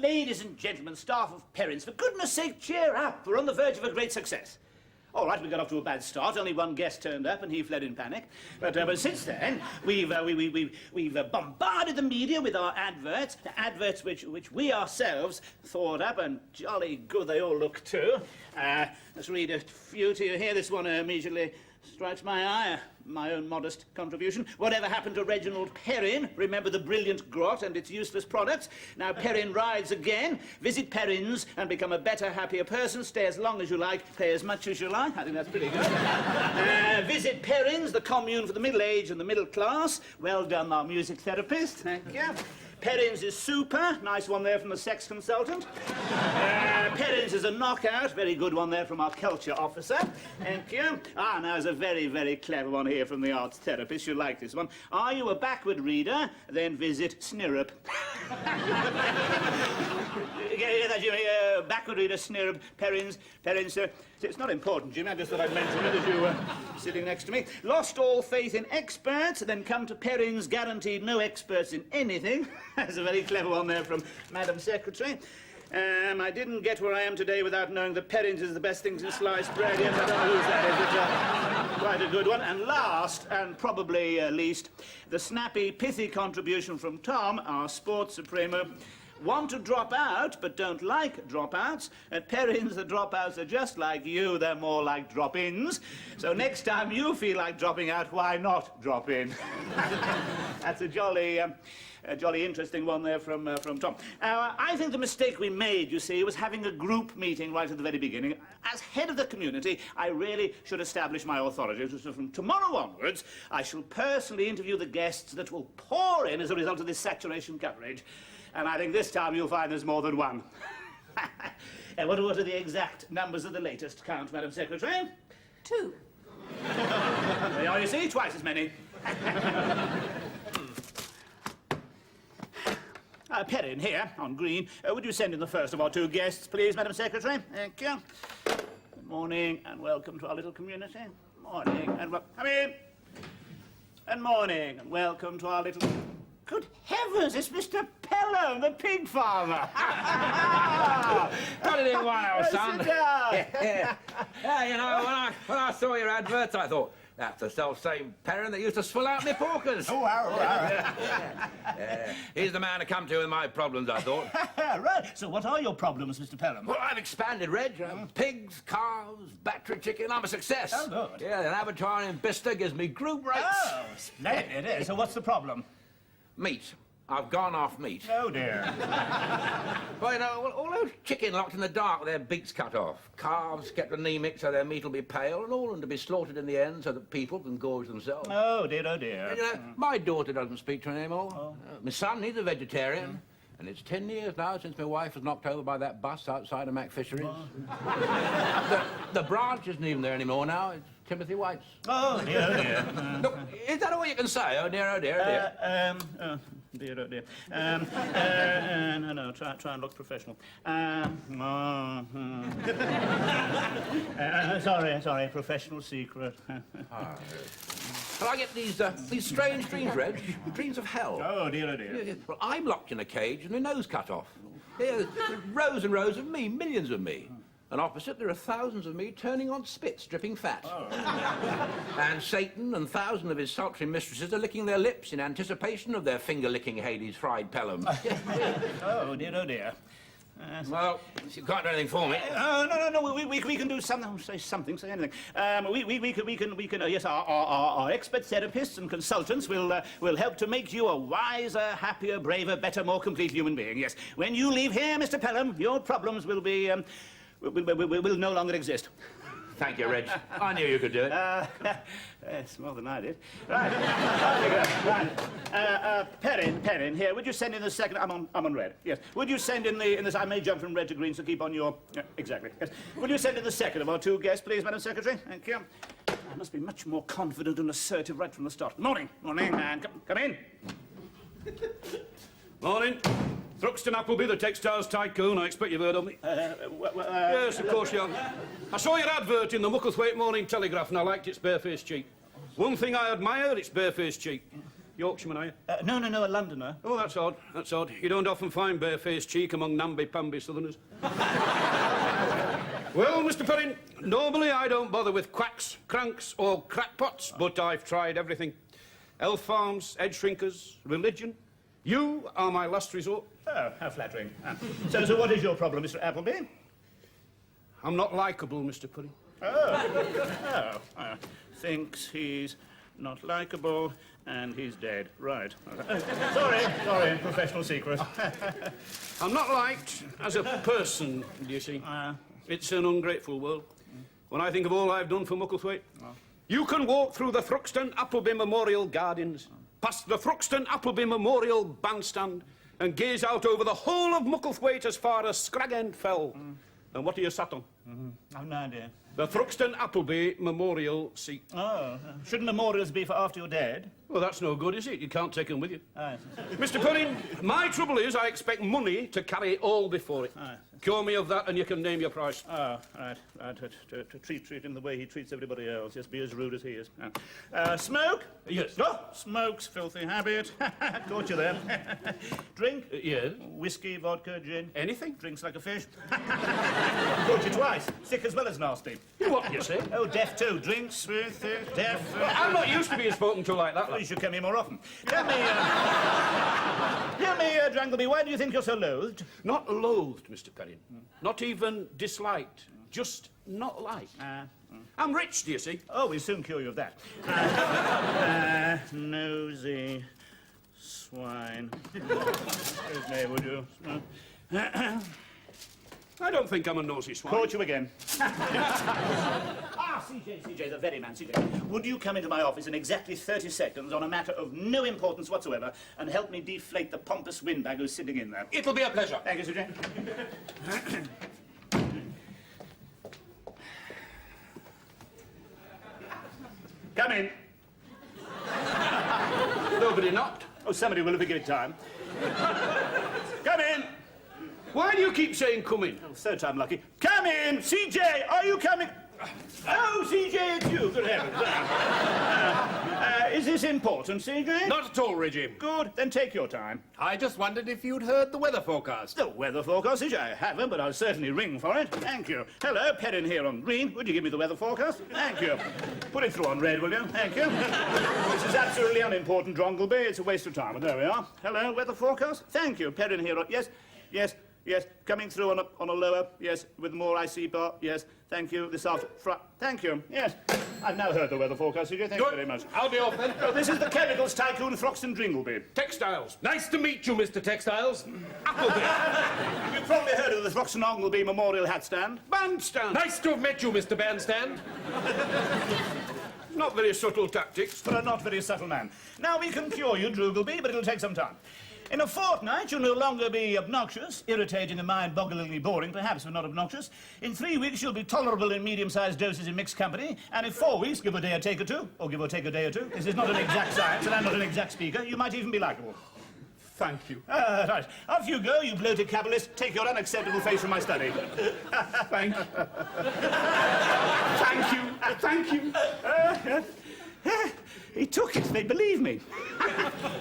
Ladies and gentlemen, staff of Perrin's, for goodness sake, cheer up. We're on the verge of a great success. All right, we got off to a bad start. Only one guest turned up, and he fled in panic. But since then, we've bombarded the media with our adverts which we ourselves thought up, and jolly good they all look too. Let's read a few to you here. This one immediately strikes my eye. My own modest contribution. Whatever happened to Reginald Perin? Remember the brilliant grot and its useless products? Now Perin rides again. Visit Perrin's and become a better, happier person. Stay as long as you like, pay as much as you like. I think that's pretty good. Visit Perrin's, the commune for the middle-aged and the middle class. Well done, our music therapist. Thank you. Perrin's is super. Nice one there from the sex consultant. Perrin's is a knockout. Very good one there from our culture officer. Thank you. Now there's a very, very clever one here from the arts therapist. You'll like this one. Are you a backward reader? Then visit Snirrup. Backward reader, Snirrup, Perrin's. It's not important, Jimmy. I just thought I'd mention it as you were sitting next to me. Lost all faith in experts, then come to Perrin's, guaranteed no experts in anything. That's a very clever one there from Madam Secretary. I didn't get where I am today without knowing that Perrin's is the best things in sliced bread. Yes, I don't know whose that is, but quite a good one. And last, and probably least, the snappy, pithy contribution from Tom, our sports supremo. Want to drop out, but don't like dropouts. At Perrin's, the dropouts are just like you. They're more like drop-ins. So next time you feel like dropping out, why not drop in? That's a jolly interesting one there from Tom. I think the mistake we made, you see, was having a group meeting right at the very beginning. As head of the community, I really should establish my authority. So from tomorrow onwards, I shall personally interview the guests that will pour in as a result of this saturation coverage. And I think this time you'll find there's more than one. What are the exact numbers of the latest count, Madam Secretary? 2. There you are, you see, twice as many. Perrin, here, on green. Would you send in the first of our 2 guests, please, Madam Secretary? Thank you. Good morning, and welcome to our little community. Morning, and come in. And morning, and welcome to our little... Good heavens, it's Mr. Pelham, the pig farmer. Got it in one, old son. Sit down. Yeah, you know, when I saw your adverts, I thought, that's the self-same Perin that used to swill out my porkers. Oh, wow. He's the man to come to with my problems, I thought. Right. So what are your problems, Mr. Pelham? Well, I've expanded, Reg. Pigs, cows, battery chicken. I'm a success. Oh, good. Yeah, an abattoir in Bicester gives me group rates. Oh, splendid. So what's the problem? Meat. I've gone off meat. Oh, dear. Well, you know, all those chicken locked in the dark with their beaks cut off. Calves kept anemic so their meat will be pale, and all of them to be slaughtered in the end so that people can gorge themselves. Oh, dear, oh, dear. And, you know, my daughter doesn't speak to me anymore. Oh. My son, he's a vegetarian. And it's 10 years now since my wife was knocked over by that bus outside of McFisheries. Oh. the branch isn't even there anymore now. It's Timothy White's. Oh, dear, oh, dear. Look, is that all you can say? Oh, dear, oh, dear, oh, dear. Oh, dear, oh, dear. No, try and look professional. Sorry, professional secret. Well, I get these strange dreams, Reg. Dreams of hell. Oh, dear, oh, dear. Well, I'm locked in a cage and my nose cut off. Yeah, rows and rows of me, millions of me. And opposite, there are thousands of me turning on spits, dripping fat. Oh. And Satan and thousands of his sultry mistresses are licking their lips in anticipation of their finger-licking Hades fried Pelham. Oh, dear, oh, dear. Well, you can't do anything for me. No, we can do something. Say something, say anything. We can. Yes, our expert therapists and consultants will help to make you a wiser, happier, braver, better, more complete human being. Yes. When you leave here, Mr. Pelham, your problems will be will no longer exist. Thank you, Reg. I knew you could do it. Yes, more than I did. Right. Perin, here. Would you send in the second? I'm on red. Yes. Would you send in this? I may jump from red to green, so keep on your. Exactly. Yes. Would you send in the second of our 2 guests, please, Madam Secretary? Thank you. I must be much more confident and assertive right from the start. Morning, and come in. Morning. Thruxton Appleby, the textiles tycoon. I expect you've heard of me. Yes, of course you have. I saw your advert in the Mucklethwaite Morning Telegraph and I liked its barefaced cheek. One thing I admire, it's barefaced cheek. Yorkshireman, are you? No, a Londoner. Oh, that's odd. That's odd. You don't often find barefaced cheek among namby-pamby southerners. Well, Mr. Perin, normally I don't bother with quacks, cranks, or crackpots, but I've tried everything. Elf farms, head shrinkers, religion. You are my last resort. Oh, how flattering. So what is your problem, Mr. Appleby? I'm not likeable, Mr. Perin. Thinks he's not likeable and he's dead. Right. Sorry, professional secret. I'm not liked as a person, do you see? It's an ungrateful world. When I think of all I've done for Mucklethwaite, you can walk through the Thruxton Appleby Memorial Gardens, past the Thruxton Appleby Memorial Bandstand, and gaze out over the whole of Mucklethwaite as far as Scragend Fell. And what are you sat on? I've no idea. The Thruxton Appleby Memorial Seat. Oh, shouldn't memorials be for after you're dead? Well, that's no good, is it? You can't take them with you. Aye. Mr. Perin, my trouble is I expect money to carry it all before it. Aye. Cure me of that and you can name your price. Oh, right. To treat him the way he treats everybody else. Just be as rude as he is. Smoke? Yes. Oh, smoke's filthy habit. Caught you there. Drink? Yes. Whiskey, vodka, gin? Anything? Drinks like a fish. Caught you twice. Sick as well as nasty. What you say? Oh, deaf too. Drinks with deaf. I'm not used to being spoken to like that. Well, you should come here more often. Tell me, Drangleby, why do you think you're so loathed? Not loathed, Mr. Perin. Not even disliked. Just not liked. I'm rich, do you see? Oh, we'll soon cure you of that. Nosy swine. Excuse me, would you? I don't think I'm a nosy swine. Caught you again. CJ, the very man, CJ. Would you come into my office in exactly 30 seconds on a matter of no importance whatsoever and help me deflate the pompous windbag who's sitting in there? It'll be a pleasure. Thank you, CJ. Come in. Nobody knocked. Oh, somebody will if we give it time. Come in. Why do you keep saying come in? Oh, third time lucky. Come in! CJ, are you coming? Oh, CJ, it's you. Good heavens. Is this important, CJ? Not at all, Reggie. Good, then take your time. I just wondered if you'd heard the weather forecast. The weather forecast, CJ, I haven't, but I'll certainly ring for it. Thank you. Hello, Perin here on green. Would you give me the weather forecast? Thank you. Put it through on red, will you? Thank you. This is absolutely unimportant, Drongleby. It's a waste of time. But there we are. Hello, weather forecast. Thank you. Perin here on... Yes. Coming through on a lower. Yes, with more IC bar. Yes. Thank you. This after... Thank you. Yes. I've now heard the weather forecast, CJ. Thank you very much. I'll be off then. Oh, this is the chemicals tycoon Thruxton Dringleby. Textiles. Nice to meet you, Mr. Textiles. Appleby. You've probably heard of the Thruxton Appleby Memorial Hat Stand. Bandstand. Nice to have met you, Mr. Bandstand. Not very subtle tactics. For a not very subtle man. Now, we can cure you, Dringleby, but it'll take some time. In a fortnight, you'll no longer be obnoxious, irritating and mind-bogglingly boring, perhaps, but not obnoxious. In 3 weeks, you'll be tolerable in medium-sized doses in mixed company. And in 4 weeks, give or take a day or two, or give or take a day or two. This is not an exact science, and I'm not an exact speaker. You might even be likeable. Thank you. Right. Off you go, you bloated capitalist. Take your unacceptable face from my study. Thank you. Thank you. He took it. They believe me.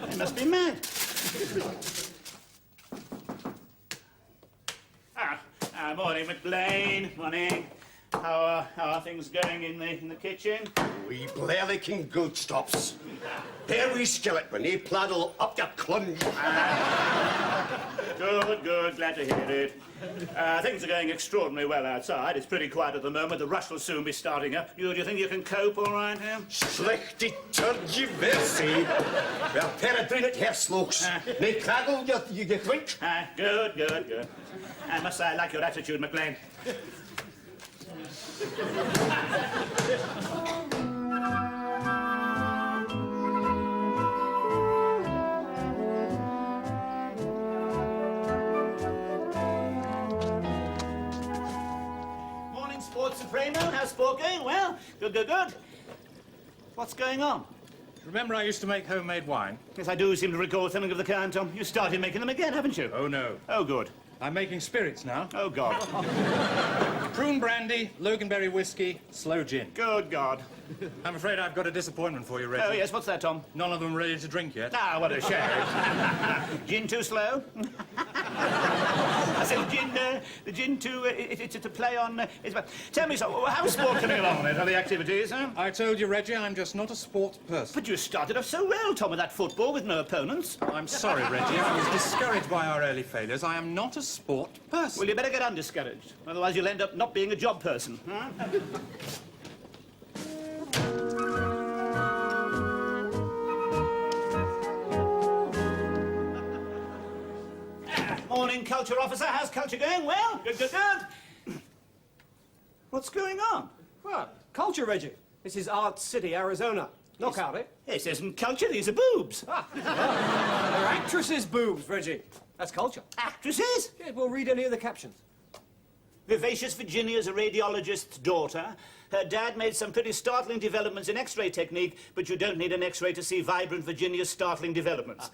They must be mad. Morning, McLean. Morning. How are things going in the kitchen? We blerlicking good stops. There we skeleton, he pladdle up your clunge. Good. Glad to hear it. Things are going extraordinarily well outside. It's pretty quiet at the moment. The rush will soon be starting up. Do you think you can cope all right here? Slechte tergiversie. Wel, peregrine het herslooks. Nee, kraggel, you drink. Good. I must say I like your attitude, McLean. Morning, Sports Supremo. How's sport going? Well, good. What's going on? Remember I used to make homemade wine? Yes, I do seem to recall something of the kind, Tom. You started making them again, haven't you? Oh, no. Oh, good. I'm making spirits now. Oh, God. Prune brandy, loganberry whiskey, sloe gin. Good God. I'm afraid I've got a disappointment for you, Reggie. Oh, yes, what's that, Tom? None of them ready to drink yet. Ah, what a shame. Gin too slow? I said the gin too, it's a play on... Tell me, so, how's sport coming along then? How are the activities, huh? I told you, Reggie, I'm just not a sports person. But you started off so well, Tom, with that football with no opponents. I'm sorry, Reggie. I was discouraged by our early failures. I am not a sport person. Well, you better get undiscouraged. Otherwise you'll end up not being a job person. Huh? Morning, culture officer. How's culture going? Well? Good, good, good. What's going on? Well, culture, Reggie. This is Art City, Arizona. Knockout, eh? This isn't culture, these are boobs. They're actresses' boobs, Reggie. That's culture. Actresses? Yeah, we'll read any of the captions. Vivacious Virginia is a radiologist's daughter. Her dad made some pretty startling developments in X-ray technique, but you don't need an X-ray to see vibrant Virginia's startling developments.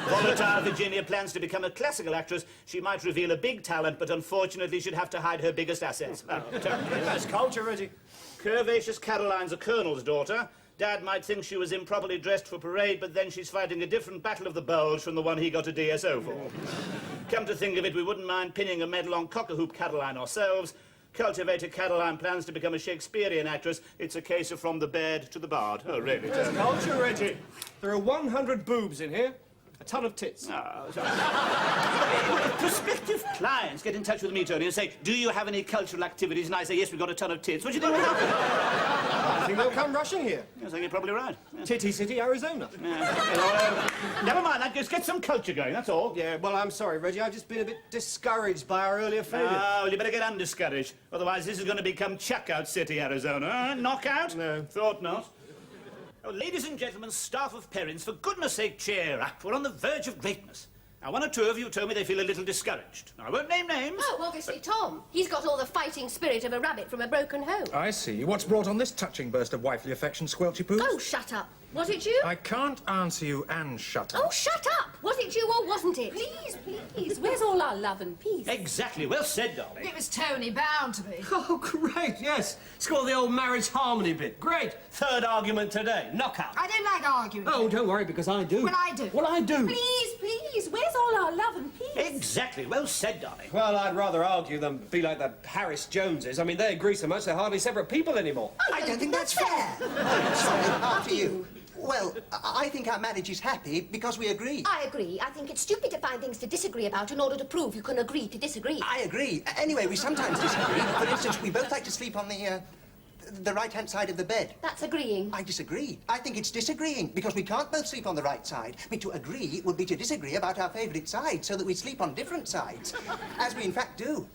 Volatile Virginia plans to become a classical actress. She might reveal a big talent, but unfortunately she'd have to hide her biggest assets. That's culture, Reggie. Curvaceous Caroline's a colonel's daughter. Dad might think she was improperly dressed for parade, but then she's fighting a different battle of the bulge from the one he got a DSO for. Come to think of it, we wouldn't mind pinning a medal on Cock-a-Hoop Caroline ourselves. Cultivator Caroline plans to become a Shakespearean actress. It's a case of from the bed to the bard. Oh, really? That's culture, Reggie. There are 100 boobs in here. A ton of tits. Prospective clients get in touch with me, Tony, and say, do you have any cultural activities? And I say, yes, we've got a ton of tits. What do you think will happen? I think they'll come rushing here. Yes, I think you're probably right. Yeah. Titty City, Arizona. Never mind that, just get some culture going, that's all. Yeah, well, I'm sorry, Reggie. I've just been a bit discouraged by our earlier failures. Oh, well, you better get undiscouraged. Otherwise, this is going to become Chuckout City, Arizona. Knockout? No. Thought not. Oh, ladies and gentlemen, staff of Perrins, for goodness sake, cheer up. We're on the verge of greatness. Now, one or two of you told me they feel a little discouraged. Now, I won't name names. Oh, obviously Tom. He's got all the fighting spirit of a rabbit from a broken home. I see. What's brought on this touching burst of wifely affection, Squelchy Poo? Oh, shut up. Was it you? I can't answer you and shut up. Oh, shut up. Was it you or wasn't it? Please, please. Where's all our love and peace? Exactly. Well said, darling. It was Tony, bound to be. Oh, great, yes. Score the old marriage harmony bit. Great. Third argument today. Knockout. I don't like arguing. Oh, don't worry, because I do. Well, I do. Well, I do. Please, please. Where's all our love and peace? Exactly. Well said, darling. Well, I'd rather argue than be like the Harris Joneses. I mean, they agree so much they're hardly separate people anymore. I don't think that's fair. Sorry, after you. Well, I think our marriage is happy because we agree. I agree. I think it's stupid to find things to disagree about in order to prove you can agree to disagree. I agree. Anyway, we sometimes disagree. For instance, we both like to sleep on the right-hand side of the bed. That's agreeing. I disagree. I think it's disagreeing, because we can't both sleep on the right side. I mean, to agree would be to disagree about our favourite side, so that we sleep on different sides. As we, in fact, do.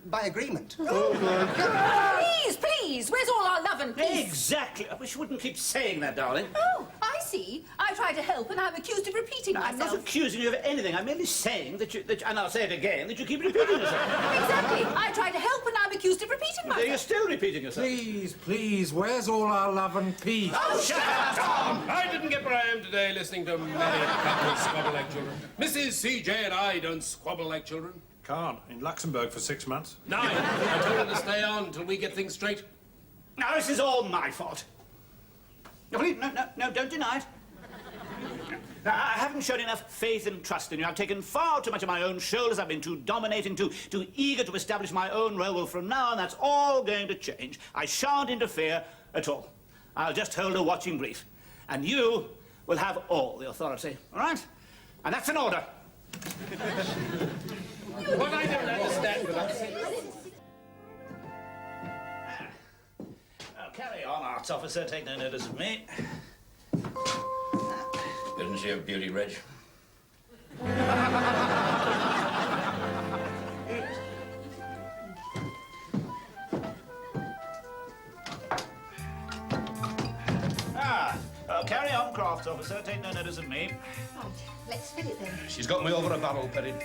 By agreement. Please, please. Where's all our love and peace? Exactly. I wish you wouldn't keep saying that, darling. Oh, I see. I try to help and I'm accused of repeating I'm myself. not accusing you of anything. I'm merely saying that and I'll say it again, that you keep repeating yourself. Exactly. I try to help and I'm accused of repeating myself. You're still repeating yourself. Please, please, where's all our love and peace? Oh, shut up, Tom! I didn't get where I am today listening to married couples squabble like children. Mrs. C.J. and I don't squabble like children. Can't. In Luxembourg for 6 months. 9. I told her to stay on until we get things straight. Now, this is all my fault. No, please, no, don't deny it. Now, I haven't shown enough faith and trust in you. I've taken far too much on my own shoulders. I've been too dominating, too eager to establish my own role. Well, from now on, that's all going to change. I shan't interfere at all. I'll just hold a watching brief. And you will have all the authority, all right? And that's an order. What I don't understand with us... Now, carry on, arts officer. Take no notice of me. Isn't she a beauty, Reg? Carry on, crafts officer. Take no notice of me. Right, let's fill it then. She's got me over a barrel, Perin.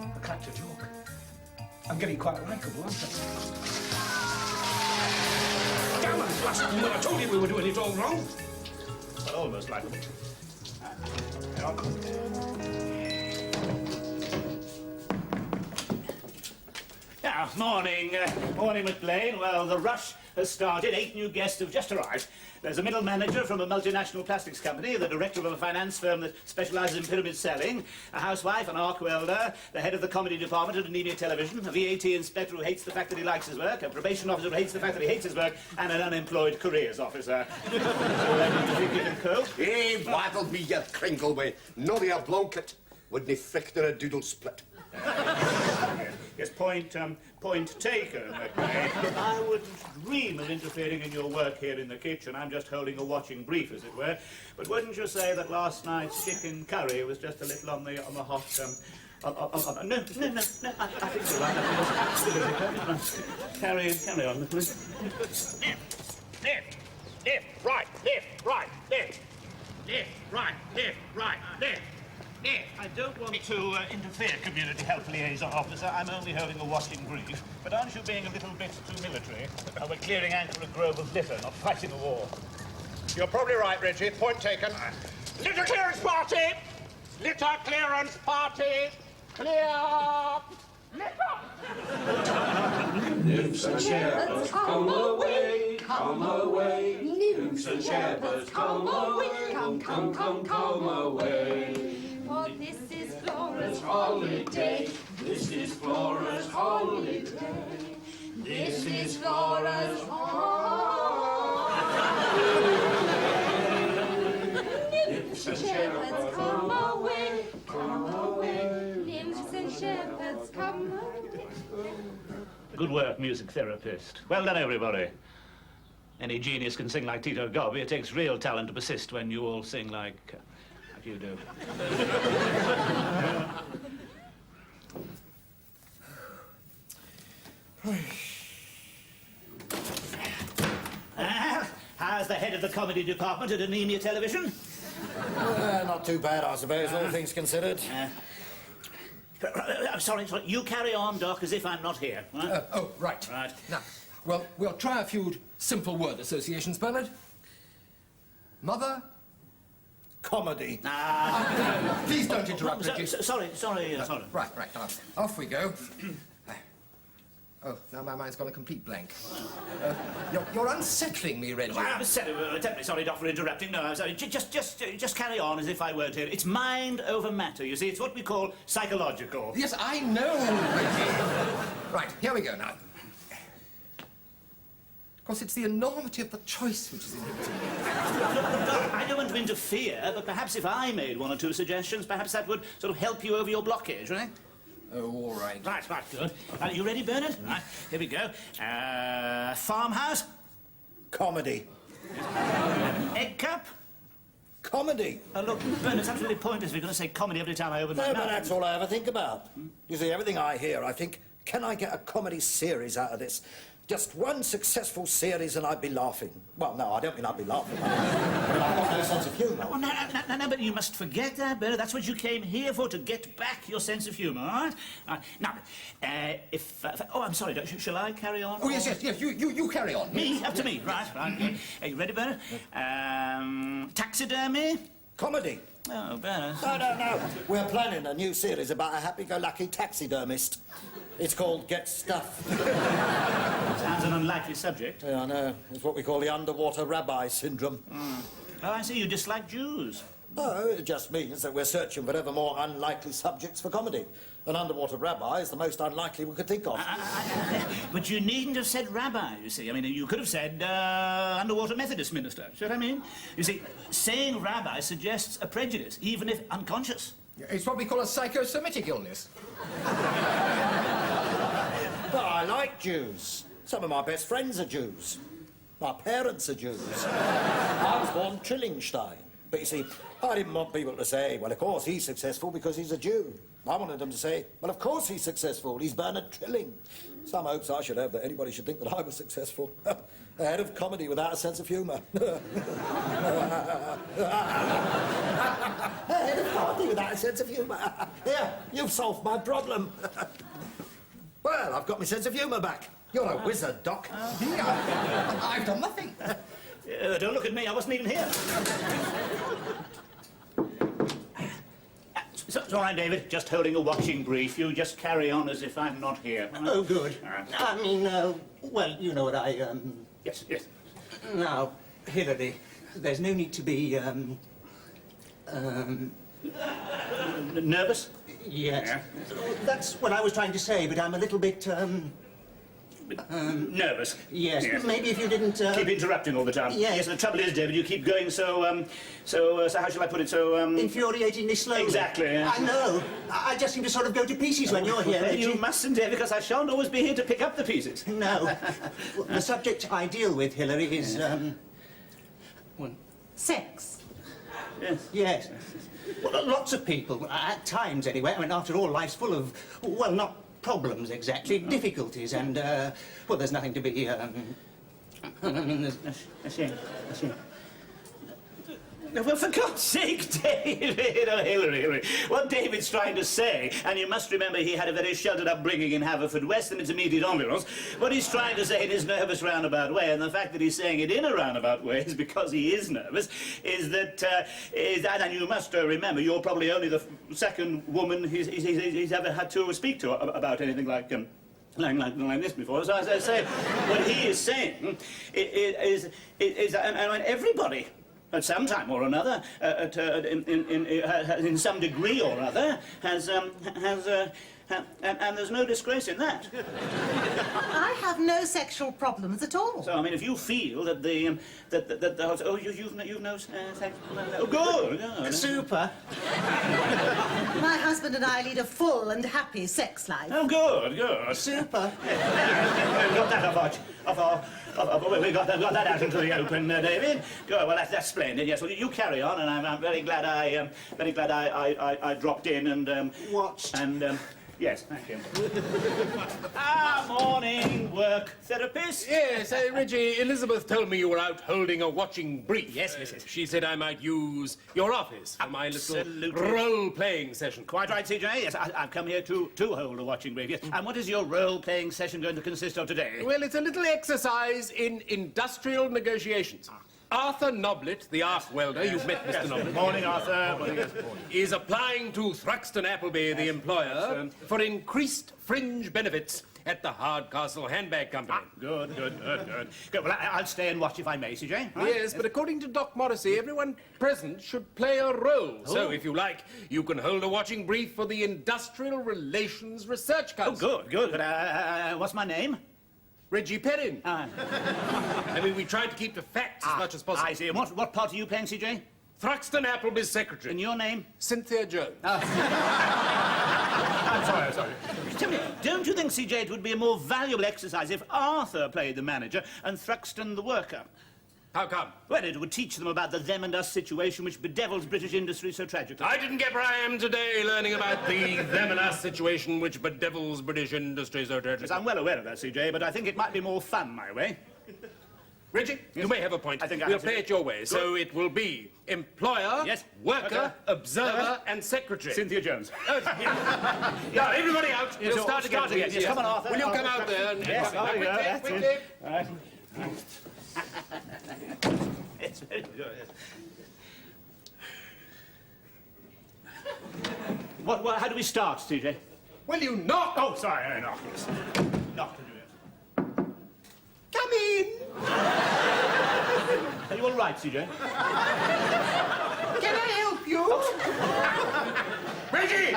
I cracked a joke. I'm getting quite likeable, aren't I? Damn it, last woman, I told you we were doing it all wrong. Well, almost like them. Morning, morning, McLean. Well, the rush has started. 8 new guests have just arrived. There's a middle manager from a multinational plastics company, the director of a finance firm that specialises in pyramid selling, a housewife, an arc welder, the head of the comedy department at Anemia Television, a VAT inspector who hates the fact that he likes his work, a probation officer who hates the fact that he hates his work, and an unemployed careers officer. So, do you think you can cope? Hey, waddle me, you crinkleway. Not a blanket. Wouldn't he frick a doodle split? Yes, point taken, McLean. I wouldn't dream of interfering in your work here in the kitchen. I'm just holding a watching brief, as it were. But wouldn't you say that last night's chicken curry was just a little on the hot, no, I think you're right. I think it was absolutely perfect. Carry on, McLean. Left, right, left, right, left. Left, right, left, right, left. I don't want to interfere, Community Health Liaison Officer. I'm only holding a watching brief. But aren't you being a little bit too military? We're clearing anchor a grove of litter, not fighting a war. You're probably right, Reggie. Point taken. Litter clearance party! Litter clearance party! Clear! Litter! Nymphs and shepherds, come away, come away. Nymphs and shepherds, come away, come away. For this is Flora's Holiday, this is Flora's holiday. This is Flora's Nymphs and shepherds, come away, come away. Nymphs and shepherds, come away. Good work, music therapist. Well done, everybody. Any genius can sing like Tito Gobbi. It takes real talent to persist when you all sing like you do. How's the head of the comedy department at Anemia Television? Not too bad, I suppose, all things considered. I'm sorry. You carry on, Doc, as if I'm not here. Right? Right. Right. Now, well, we'll try a few simple word associations, Bernard. Mother? Comedy. Please don't interrupt, Reggie. Sorry. Right. Off we go. Oh, now my mind's got a complete blank. You're unsettling me, Reggie. Well, I'm terribly sorry, Doc, for interrupting. No, I'm sorry. Just carry on as if I weren't here. It's mind over matter, you see. It's what we call psychological. Yes, I know, Reggie. Right, here we go now. Of course, it's the enormity of the choice which is inhibiting me. Doc, I don't want to interfere, but perhaps if I made 1 or 2 suggestions, perhaps that would sort of help you over your blockage, right? Oh, all right. Right, good. Are you ready, Bernard? Right, here we go. Farmhouse? Comedy. Egg cup? Comedy. Look, Bernard, it's absolutely pointless if you're going to say comedy every time I open my No, mouth. but that's all I ever think about. You see, everything I hear, I think, can I get a comedy series out of this? Just one successful series and I'd be laughing. Well, no, I don't mean I'd be laughing. I mean, I've got no sense of humour. Oh, no, but you must forget that, Bernard. That's what you came here for, to get back your sense of humour, all right? Now, oh, I'm sorry, shall I carry on? Oh, yes, you carry on. Me? Up to me, right. Are you ready, Bernard? Taxidermy? Comedy. Oh, Bernard. No. We're planning a new series about a happy-go-lucky taxidermist. It's called Get Stuffed. Sounds an unlikely subject. Yeah, I know. It's what we call the underwater rabbi syndrome. Oh, I see. You dislike Jews. Oh, it just means that we're searching for ever more unlikely subjects for comedy. An underwater rabbi is the most unlikely we could think of. But you needn't have said rabbi, you see. I mean, you could have said underwater Methodist minister. See what I mean? You see, saying rabbi suggests a prejudice, even if unconscious. It's what we call a psychosemitic illness. But I like Jews. Some of my best friends are Jews. My parents are Jews. I was born Trillingstein. But you see, I didn't want people to say, well, of course he's successful because he's a Jew. I wanted them to say, well, of course he's successful. He's Bernard Trilling. Some hopes I should have that anybody should think that I was successful. A head of comedy without a sense of humour. A head of comedy without a sense of humour. Here, you've solved my problem. Well, I've got my sense of humour back. You're a wizard, Doc. I've done nothing. Don't look at me. I wasn't even here. It's all right, David. Just holding a watching brief. You just carry on as if I'm not here. Oh, good. I mean, well, you know what Yes, yes. Now, Hilary, there's no need to be, Nervous? Yes. Yeah. That's what I was trying to say, but I'm a little bit, nervous? Yes. Yes. Maybe if you didn't, Keep interrupting all the time. Yes. The trouble is, David, you keep going so how shall I put it, so, infuriatingly slowly. Exactly, yes. I know. I just seem to sort of go to pieces when you're here, Reggie. You mustn't, David, because I shan't always be here to pick up the pieces. No. Well, the subject I deal with, Hilary, is, Sex. Yes. Yes. Well, lots of people, at times anyway. I mean, after all, life's full of, well, not problems exactly, difficulties, and, well, there's nothing to be, I mean, there's... A shame. Well, for God's sake, David, oh, Hilary, what David's trying to say, and you must remember he had a very sheltered upbringing in Haverfordwest and its immediate environs, what he's trying to say in his nervous roundabout way, and the fact that he's saying it in a roundabout way is because he is nervous, is that, and you must remember, you're probably only the second woman he's ever had to speak to about anything like this before. So as I say, what he is saying is and everybody, at some time or another, in some degree or other, has and there's no disgrace in that. I have no sexual problems at all. So I mean, if you feel that the you've no sex, oh, good. Super. My husband and I lead a full and happy sex life. Oh, good. Super. We got that we got that out into the open, David. Good. Well, that's splendid. Yes. Well, you carry on, and I'm very glad I dropped in and Watched. and. Yes, thank you. Morning, work therapist. Yes, Reggie, Elizabeth told me you were out holding a watching brief. Yes. She said I might use your office for my little Absolutely. role-playing session. Quite right, CJ. Yes, I've come here to hold a watching brief. Yes. And what is your role-playing session going to consist of today? Well, it's a little exercise in industrial negotiations. Arthur Noblet, the arc welder, you've met Mr. Noblet. Morning, Arthur. Is applying to Thruxton Appleby, the employer, for increased fringe benefits at the Hardcastle Handbag Company. Good. Well, I'll stay and watch if I may, CJ. Right? Yes, but according to Doc Morrissey, everyone present should play a role. Oh. So, if you like, you can hold a watching brief for the Industrial Relations Research Council. Oh, good. But, what's my name? Reggie Perin. I mean, we tried to keep the facts as much as possible. I see. And what part are you playing, CJ? Thruxton Appleby's secretary. And your name? Cynthia Jones. I'm sorry. Tell me, don't you think, CJ, it would be a more valuable exercise if Arthur played the manager and Thruxton the worker? How come? Well, it would teach them about the them and us situation which bedevils British industry so tragically. I didn't get where I am today learning about the them and us situation which bedevils British industry so tragically. Yes, I'm well aware of that, CJ, but I think it might be more fun my way. Reggie, you may have a point. I think we'll play it your way. Good. So it will be employer, yes, worker, observer, and secretary. Cynthia Jones. Now, everybody out. It'll start again. Yes, come on, Arthur. Will you come out there? And yes, quickly. All right. It's very good. What, how do we start, CJ? Well, you knock. Oh, sorry, I knock. Yes. Knock to do it. Come in. Are you all right, CJ? Can I help you? Reggie!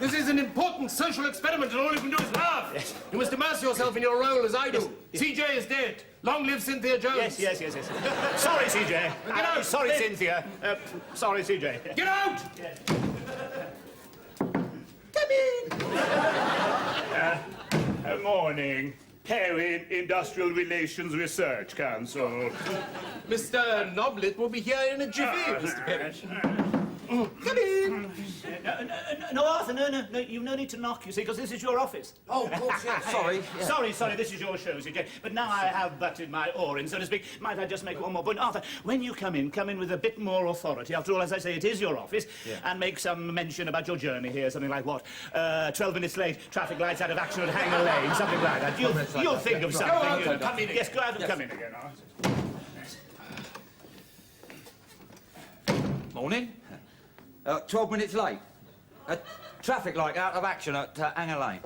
This is an important social experiment, and all you can do is laugh. Yes. You must immerse yourself in your role as I do. Yes. CJ is dead. Long live Cynthia Jones. Yes. Sorry, CJ. Get out. Sorry, Cynthia. Sorry, CJ. Get out! Yes. Come in. Morning. Perin Industrial Relations Research Council. Mr. Noblet will be here in a jiffy, Mr. Perin. Come in. No, Arthur, no, you've no need to knock, you see, because this is your office. Oh, of course, yes. Sorry. Yeah. Sorry, this is your show, CJ. But now I have butted my oar in, so to speak. Might I just make one more point? Arthur, when you come in with a bit more authority. After all, as I say, it is your office. Yeah. And make some mention about your journey here, something like what? 12 minutes late, traffic lights out of action at Hanger Lane, something like that. You'll think of something. Go out and come in again. Yes, go out and come in again, Arthur. Morning. 12 minutes late. Traffic light out of action at Hanger Lane.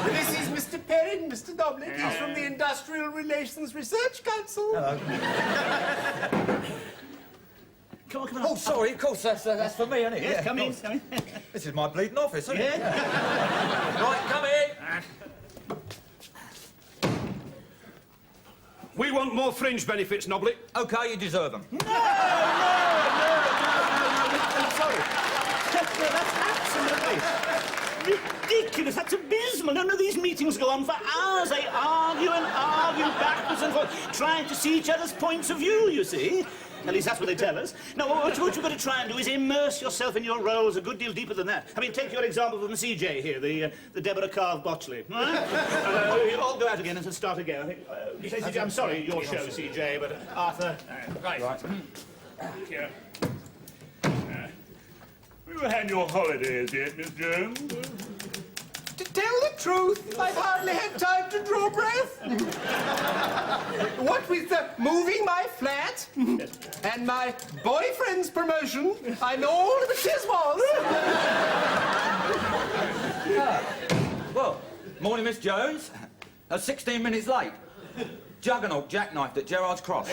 This is Mr. Perin, Mr. Noblet. He's from the Industrial Relations Research Council. Hello. Come on. Oh, sorry, of course, that's for me, isn't it? Yes, Yeah, come in. This is my bleeding office, isn't it? Yeah. Right, come in. We want more fringe benefits, Noblet. OK, you deserve them. No, I'm sorry. That's absolutely ridiculous. That's abysmal. No, these meetings go on for hours. They argue and argue backwards and forth, trying to see each other's points of view, you see. At least that's what they tell us. No, what you've got to try and do is immerse yourself in your roles a good deal deeper than that. I mean, take your example from CJ here, the Deborah Carve Botchley. Right? All go out again and start again. I think, CJ, I'm sorry, your show, CJ, but Arthur... Right. Here. Will you hand your holidays yet, Miss Jones? To tell the truth, I've hardly had time to draw breath. What with moving my flat and my boyfriend's promotion, I'm all of a tiswas. Well, morning, Miss Jones. 16 minutes late. Juggernaut jackknifed at Gerrard's Cross.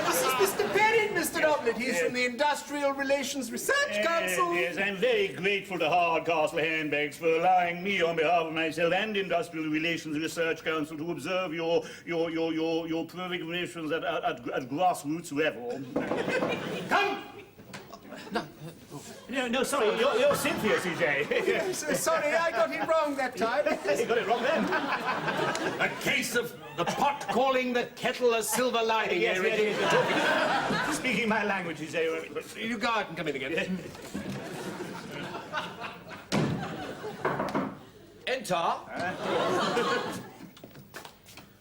This is Mr. Perin, Mr. Noblet. He's from the Industrial Relations Research Council. Yes, I'm very grateful to Hardcastle Handbags for allowing me, on behalf of myself and Industrial Relations Research Council, to observe your progressions at grassroots level. Come! No, sorry, you're Cynthia, CJ. Sorry, I got it wrong that time. You got it wrong then. A case of the pot calling the kettle a silver lining. Yes, speaking my language, CJ. You go out and come in again. Enter.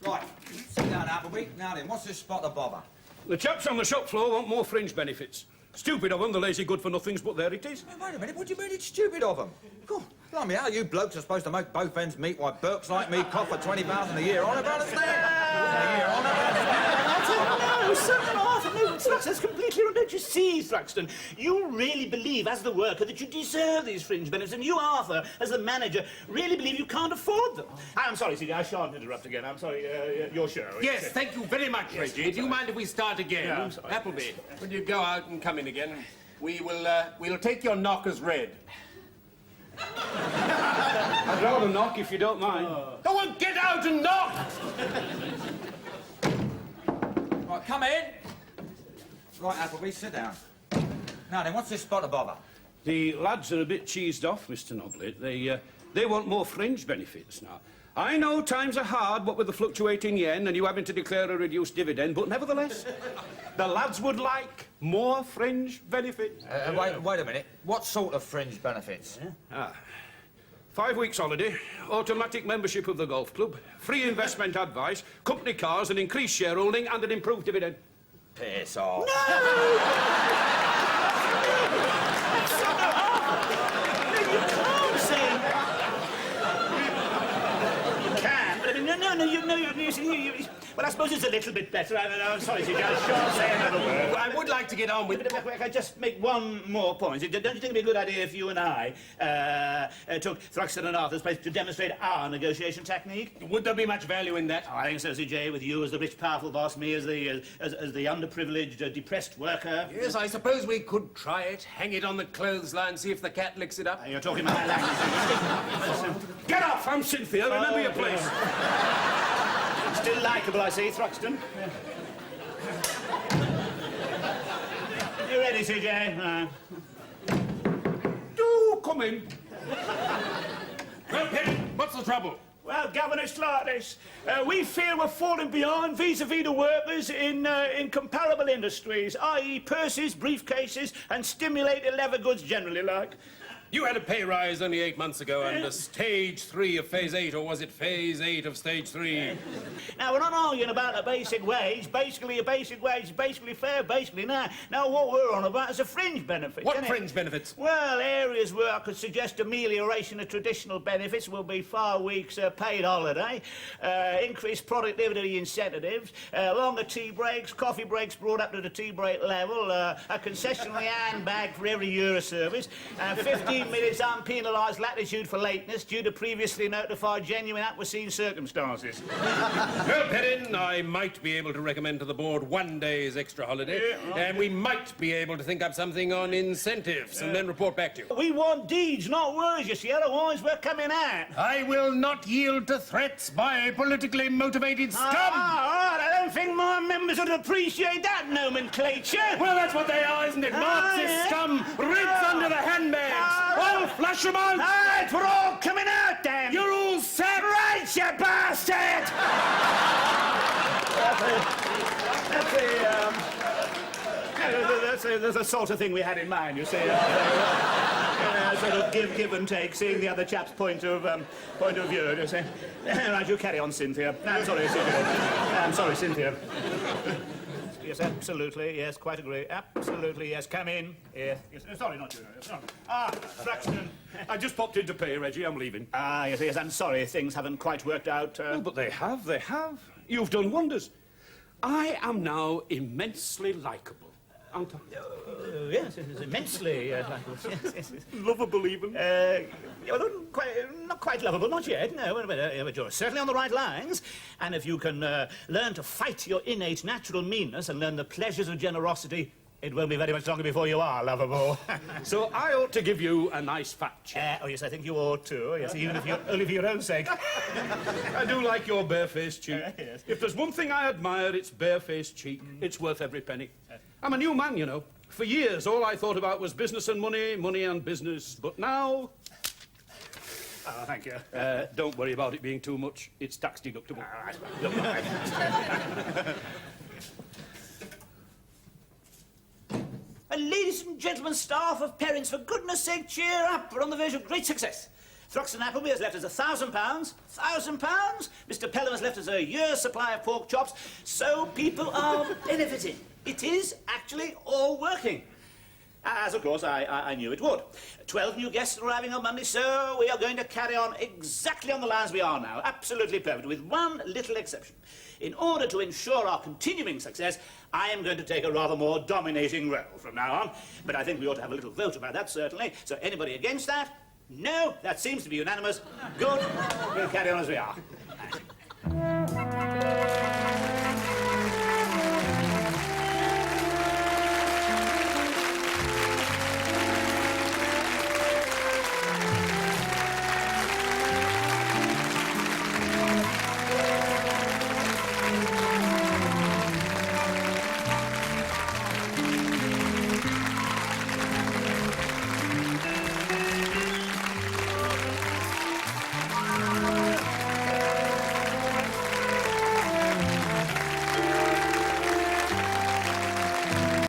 Right, sit down, Appleby. Now then, what's this spot of bother? The chaps on the shop floor want more fringe benefits. Stupid of them, the lazy good-for-nothings, but there it is. Wait a minute, what do you mean it's stupid of them? God, blimey, how you blokes are supposed to make both ends meet while Burks like me cough for 20,000 a year on about us there? No, sir, Arthur, no, that's completely wrong. Don't you see, Thruxton? You really believe, as the worker, that you deserve these fringe benefits, and you, Arthur, as the manager, really believe you can't afford them. I'm sorry, CJ, I shan't interrupt again. I'm sorry, your show. Yes, thank you very much, Reggie. Do you mind if we start again? Yeah, I'm sorry. Appleby, will you go out and come in again? We'll take your knock as read. I'd rather knock if you don't mind. Oh, well, get out and knock! Right, come in. Right, Appleby, sit down. Now then, what's this spot of bother? The lads are a bit cheesed off, Mr. Noblet. They want more fringe benefits now. I know times are hard, what with the fluctuating yen and you having to declare a reduced dividend, but nevertheless, the lads would like more fringe benefits. Wait a minute. What sort of fringe benefits? 5 weeks holiday, automatic membership of the golf club, free investment advice, company cars, an increased shareholding and an improved dividend. Piss off. No, you can't say... You can, but I mean, well, I suppose it's a little bit better. I'm sorry, CJ, I shan't say another word. I would like to get on with it. If I just make one more point. Don't you think it'd be a good idea if you and I took Thruxton and Arthur's place to demonstrate our negotiation technique? Would there be much value in that? Oh, I think so, CJ, with you as the rich, powerful boss, me as the underprivileged, depressed worker. Yes, I suppose we could try it, hang it on the clothesline, see if the cat licks it up. You're talking my language. Get off! I'm Cynthia. Remember your place. Still likeable, I see, Thruxton. You ready, CJ? Do come in. Well, Perin, what's the trouble? Well, Governor, it's like this. We feel we're falling behind vis-à-vis the workers in comparable industries, i.e. purses, briefcases, and stimulated leather goods generally, like. You had a pay rise only 8 months ago under stage 3 of phase 8, or was it phase 8 of stage 3? Now, we're not arguing about a basic wage. Basically, a basic wage is basically fair, basically. Now, what we're on about is a fringe benefit. What fringe benefits? Well, areas where I could suggest amelioration of traditional benefits will be 4 weeks paid holiday, increased productivity incentives, longer tea breaks, coffee breaks brought up to the tea break level, a concessionary handbag for every year of service, 15 minutes unpenalised latitude for lateness due to previously notified genuine unforeseen circumstances. Well, Perin, I might be able to recommend to the board 1 day's extra holiday, and we might be able to think up something on incentives and then report back to you. We want deeds, not words, you see, otherwise we're coming out. I will not yield to threats by politically motivated scum! I don't think my members would appreciate that nomenclature. Well, that's what they are, isn't it? Marxist scum, ribs under the handbags. I'll flush them out! All right, we're all coming out, then. You're all set! Right, you bastard! That's the sort of thing we had in mind, you see. Sort of give and take, seeing the other chap's point of view, you see. Right, you carry on, Cynthia. I'm sorry, Cynthia. I'm sorry, Cynthia. Yes, absolutely, yes, quite agree. Absolutely, yes, come in. Yes. Sorry, not you. Thruxton. I just popped in to pay, Reggie. I'm leaving. Yes, I'm sorry things haven't quite worked out. No, but they have. You've done wonders. I am now immensely likeable, aren't I? Yes, it is immensely likable. Yes. Lovable, even. Well, not quite lovable, not yet, no, but you're certainly on the right lines. And if you can learn to fight your innate natural meanness and learn the pleasures of generosity, it won't be very much longer before you are lovable. So I ought to give you a nice fat check. Oh, yes, I think you ought to. Yes, only for your own sake. I do like your barefaced cheek. Yes. If there's one thing I admire, it's barefaced cheek. It's worth every penny. I'm a new man, you know. For years, all I thought about was business and money, money and business. But now... Oh, thank you. Don't worry about it being too much. It's tax deductible. Ladies and gentlemen, staff of Perrin's, for goodness sake, cheer up. We're on the verge of great success. Thruxton Appleby has left us £1,000. £1,000? Mr. Pelham has left us a year's supply of pork chops. So people are benefiting. It is actually all working. As, of course, I knew it would. 12 new guests arriving on Monday, so we are going to carry on exactly on the lines we are now. Absolutely perfect, with one little exception. In order to ensure our continuing success, I am going to take a rather more dominating role from now on. But I think we ought to have a little vote about that, certainly. So anybody against that? No, that seems to be unanimous. Good. We'll carry on as we are.